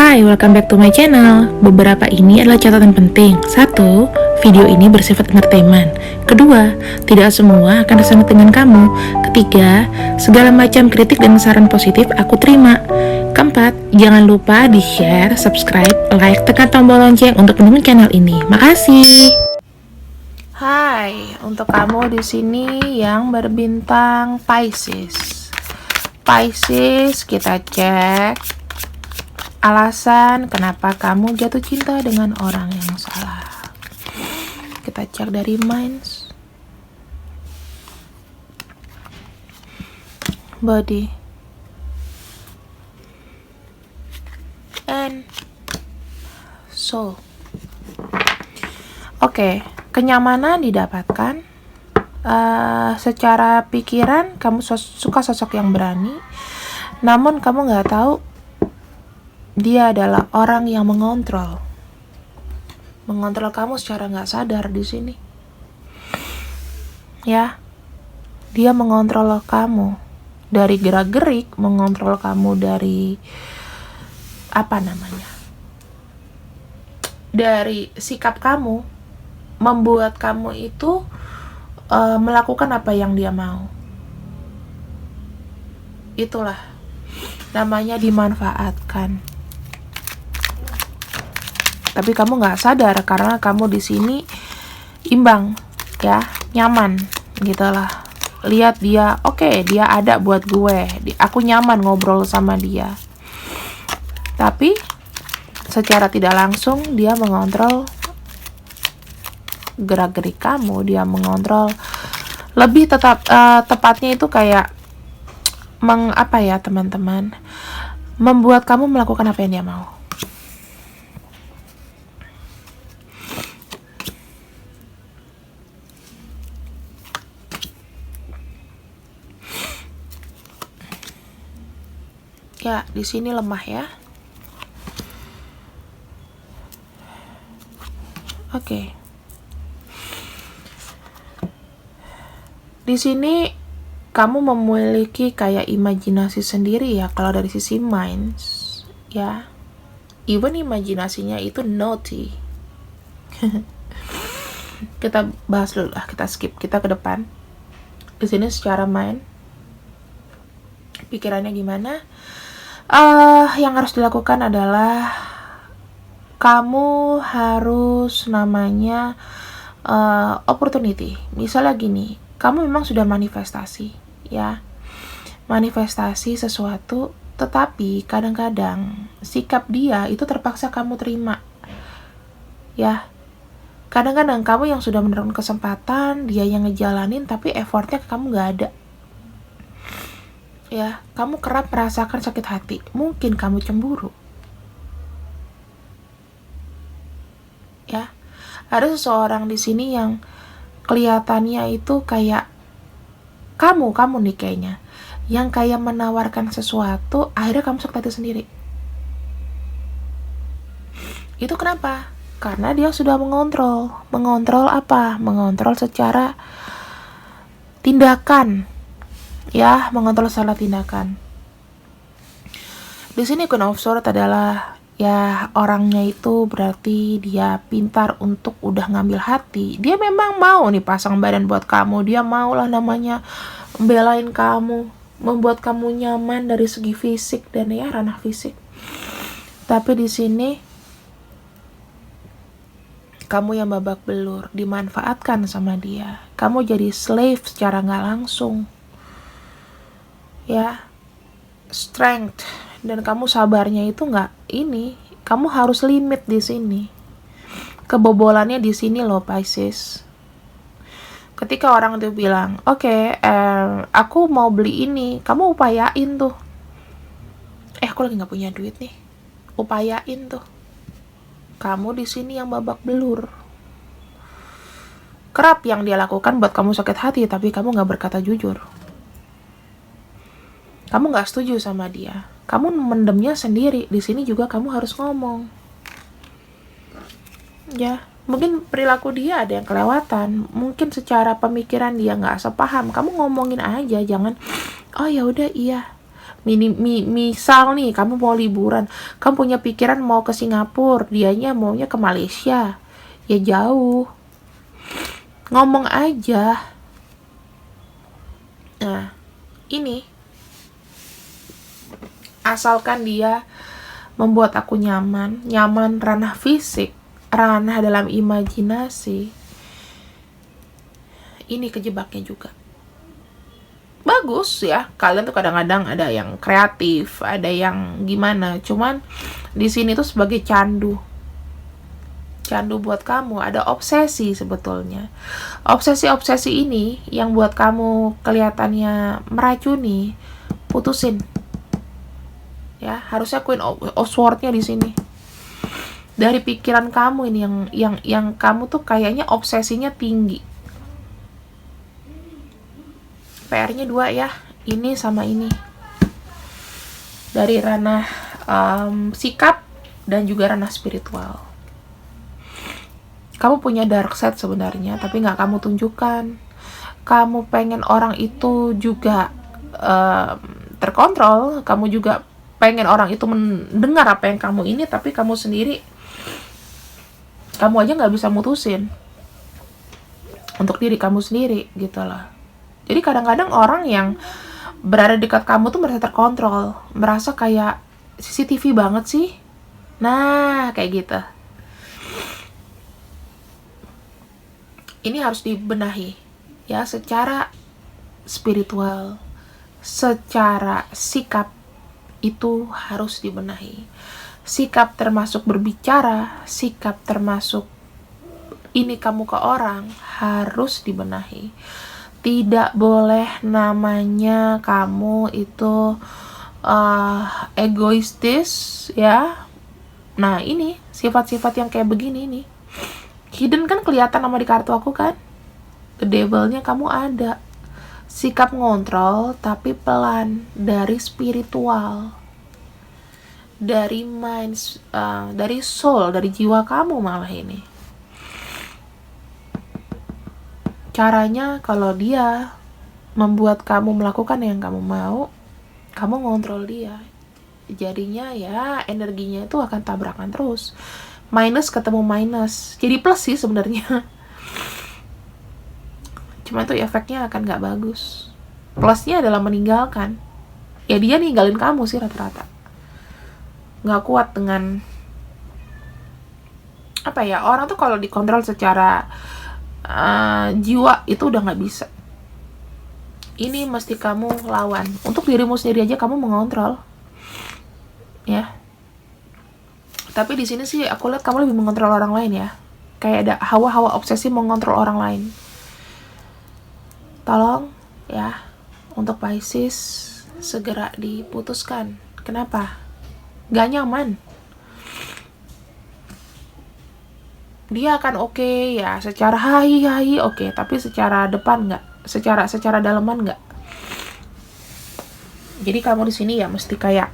Hai, welcome back to my channel. Beberapa ini adalah catatan penting. Satu, video ini bersifat entertainment. Kedua, tidak semua akan resonate dengan kamu. Ketiga, segala macam kritik dan saran positif aku terima. Keempat, jangan lupa di-share, subscribe, like, tekan tombol lonceng untuk mendukung channel ini. Makasih. Hai, untuk kamu di sini yang berbintang Pisces. Pisces, kita cek alasan kenapa kamu jatuh cinta dengan orang yang salah. Kita cek dari minds, body, and soul. Oke, kenyamanan didapatkan. Secara pikiran kamu suka sosok yang berani, namun kamu nggak tahu dia adalah orang yang mengontrol kamu secara nggak sadar di sini. Ya, dia mengontrol kamu dari gerak-gerik, mengontrol kamu dari dari sikap kamu, membuat kamu itu melakukan apa yang dia mau. Itulah namanya dimanfaatkan. Tapi kamu nggak sadar karena kamu di sini imbang, ya, nyaman, gitulah. Lihat dia, oke, dia ada buat gue, aku nyaman ngobrol sama dia. Tapi secara tidak langsung dia mengontrol gerak-gerik kamu, dia mengontrol. Lebih tepatnya itu kayak teman-teman, membuat kamu melakukan apa yang dia mau. Ya, di sini lemah ya. Oke. Di sini kamu memiliki kayak imajinasi sendiri ya, kalau dari sisi minds, ya. Even imajinasinya itu naughty. Kita bahas dulu lah, kita skip, kita ke depan. Di sini secara mind, pikirannya gimana? Yang harus dilakukan adalah kamu harus opportunity. Misalnya gini, kamu memang sudah manifestasi, ya, manifestasi sesuatu, tetapi kadang-kadang sikap dia itu terpaksa kamu terima, ya. Kadang-kadang kamu yang sudah menerima kesempatan, dia yang ngejalanin, tapi effortnya ke kamu gak ada. Ya, kamu kerap merasakan sakit hati. Mungkin kamu cemburu. Ya, ada seseorang di sini yang kelihatannya itu kayak kamu nih kayaknya, yang kayak menawarkan sesuatu, akhirnya kamu sakit hati sendiri. Itu kenapa? Karena dia sudah mengontrol. Mengontrol apa? Mengontrol secara tindakan. Ya, mengontrol salah tindakan. Di sini Queen of Swords adalah, ya, orangnya itu berarti dia pintar untuk udah ngambil hati. Dia memang mau nih pasang badan buat kamu. Dia maulah namanya membelain kamu, membuat kamu nyaman dari segi fisik dan ya ranah fisik. Tapi di sini kamu yang babak belur, dimanfaatkan sama dia. Kamu jadi slave secara nggak langsung. Ya, strength, dan kamu sabarnya itu nggak ini, kamu harus limit di sini. Kebobolannya di sini loh, Pisces. Ketika orang itu bilang, oke, aku mau beli ini, kamu upayain tuh. Aku lagi nggak punya duit nih, upayain tuh. Kamu di sini yang babak belur. Kerap yang dia lakukan buat kamu sakit hati, tapi kamu nggak berkata jujur. Kamu nggak setuju sama dia, kamu mendemnya sendiri. Di sini juga kamu harus ngomong. Ya, mungkin perilaku dia ada yang kelewatan, mungkin secara pemikiran dia nggak sepaham. Kamu ngomongin aja, jangan, oh ya udah iya, Misal nih, kamu mau liburan, kamu punya pikiran mau ke Singapura, dianya maunya ke Malaysia, ya jauh. Ngomong aja. Nah, ini asalkan dia membuat aku nyaman ranah fisik, ranah dalam imajinasi, ini kejebaknya juga. Bagus ya, kalian tuh kadang-kadang ada yang kreatif, ada yang gimana, cuman di sini tuh sebagai candu buat kamu, ada obsesi sebetulnya. Obsesi ini yang buat kamu kelihatannya meracuni, putusin. Ya, harusnya Queen of Swords-nya di sini. Dari pikiran kamu ini yang kamu tuh kayaknya obsesinya tinggi. PR-nya 2 ya, ini sama ini. Dari ranah sikap dan juga ranah spiritual. Kamu punya dark side sebenarnya, tapi nggak kamu tunjukkan. Kamu pengen orang itu juga terkontrol, kamu juga pengen orang itu mendengar apa yang kamu ini, tapi kamu sendiri, kamu aja nggak bisa mutusin untuk diri kamu sendiri gitu loh. Jadi kadang-kadang orang yang berada dekat kamu tuh merasa terkontrol, merasa kayak CCTV banget sih. Nah, kayak gitu. Ini harus dibenahi ya, secara spiritual, secara sikap itu harus dibenahi. Sikap termasuk berbicara, sikap termasuk ini kamu ke orang harus dibenahi. Tidak boleh namanya kamu itu egoistis ya. Nah, ini sifat-sifat yang kayak begini nih. Hidden kan kelihatan sama di kartu aku kan. The devil-nya kamu ada. Sikap ngontrol tapi pelan, dari spiritual, dari mind, dari soul, dari jiwa kamu malah ini. Caranya kalau dia membuat kamu melakukan yang kamu mau, kamu ngontrol dia. Jadinya ya energinya itu akan tabrakan terus. Minus ketemu minus. Jadi plus sih sebenarnya. Cuma itu efeknya akan gak bagus. Plusnya adalah meninggalkan. Ya dia ninggalin kamu sih rata-rata. Gak kuat dengan apa ya, orang tuh kalau dikontrol secara jiwa itu udah nggak bisa. Ini mesti kamu lawan. Untuk dirimu sendiri aja kamu mengontrol, ya. Tapi di sini sih aku lihat kamu lebih mengontrol orang lain ya. Kayak ada hawa-hawa obsesi mengontrol orang lain. Tolong ya, untuk Pisces segera diputuskan. Kenapa? Gak nyaman. Dia akan oke ya, secara hai oke, tapi secara depan nggak, secara dalaman nggak. Jadi kamu di sini ya mesti kayak,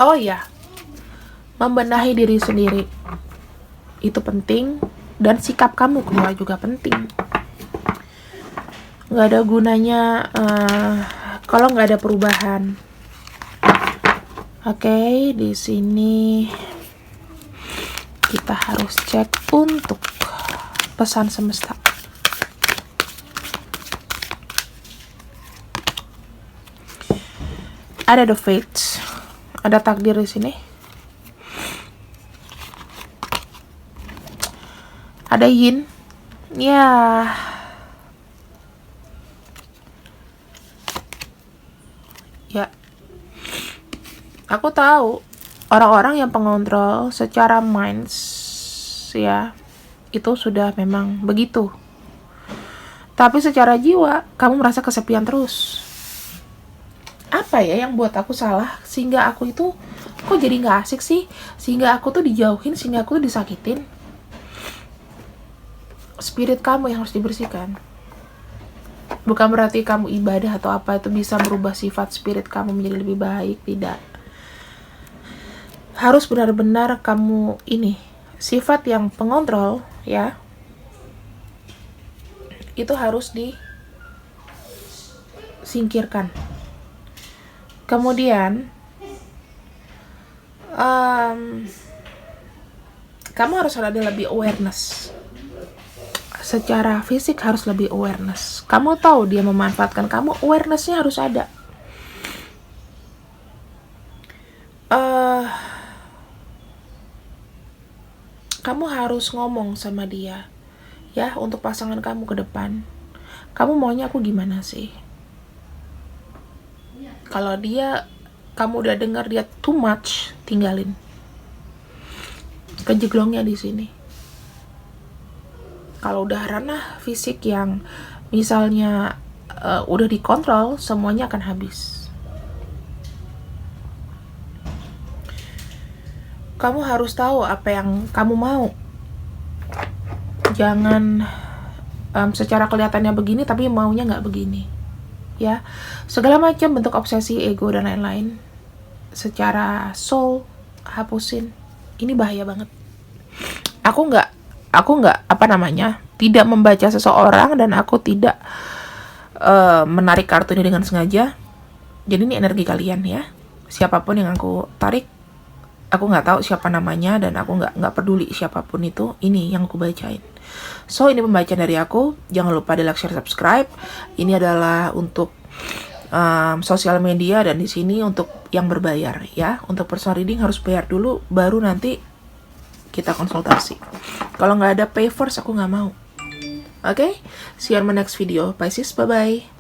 oh ya, membenahi diri sendiri itu penting, dan sikap kamu keluar juga penting. Nggak ada gunanya kalau nggak ada perubahan. Oke, di sini kita harus cek untuk pesan semesta. Ada the fates, ada takdir di sini. Ada yin, ya. Ya, aku tahu orang-orang yang pengontrol secara minds ya, itu sudah memang begitu. Tapi secara jiwa, kamu merasa kesepian terus. Apa ya yang buat aku salah sehingga aku itu kok jadi gak asik sih? Sehingga aku tuh dijauhin, sehingga aku tuh disakitin. Spirit kamu yang harus dibersihkan. Bukan berarti kamu ibadah atau apa itu bisa merubah sifat spirit kamu menjadi lebih baik, tidak. Harus benar-benar kamu ini, sifat yang pengontrol ya, itu harus disingkirkan. Kemudian kamu harus ada lebih awareness. Secara fisik harus lebih awareness. Kamu tahu dia memanfaatkan kamu, awarenessnya harus ada. Kamu harus ngomong sama dia, ya, untuk pasangan kamu ke depan. Kamu maunya aku gimana sih? Kalau kamu udah dengar dia too much, tinggalin. Kejeglongnya di sini. Kalau udah ranah fisik yang misalnya udah dikontrol, semuanya akan habis. Kamu harus tahu apa yang kamu mau. Jangan secara kelihatannya begini tapi maunya nggak begini, ya. Segala macam bentuk obsesi, ego dan lain-lain secara soul hapusin. Ini bahaya banget. Aku nggak tidak membaca seseorang, dan aku tidak menarik kartu ini dengan sengaja. Jadi ini energi kalian, ya. Siapapun yang aku tarik, aku nggak tahu siapa namanya, dan aku nggak peduli siapapun itu. Ini yang aku bacain. So, ini pembacaan dari aku. Jangan lupa di like, share, subscribe. Ini adalah untuk sosial media, dan di sini untuk yang berbayar, ya. Untuk personal reading harus bayar dulu, baru nanti kita konsultasi. Kalau nggak ada pay first, aku nggak mau. Oke? See you on my next video. Bye sis, bye-bye.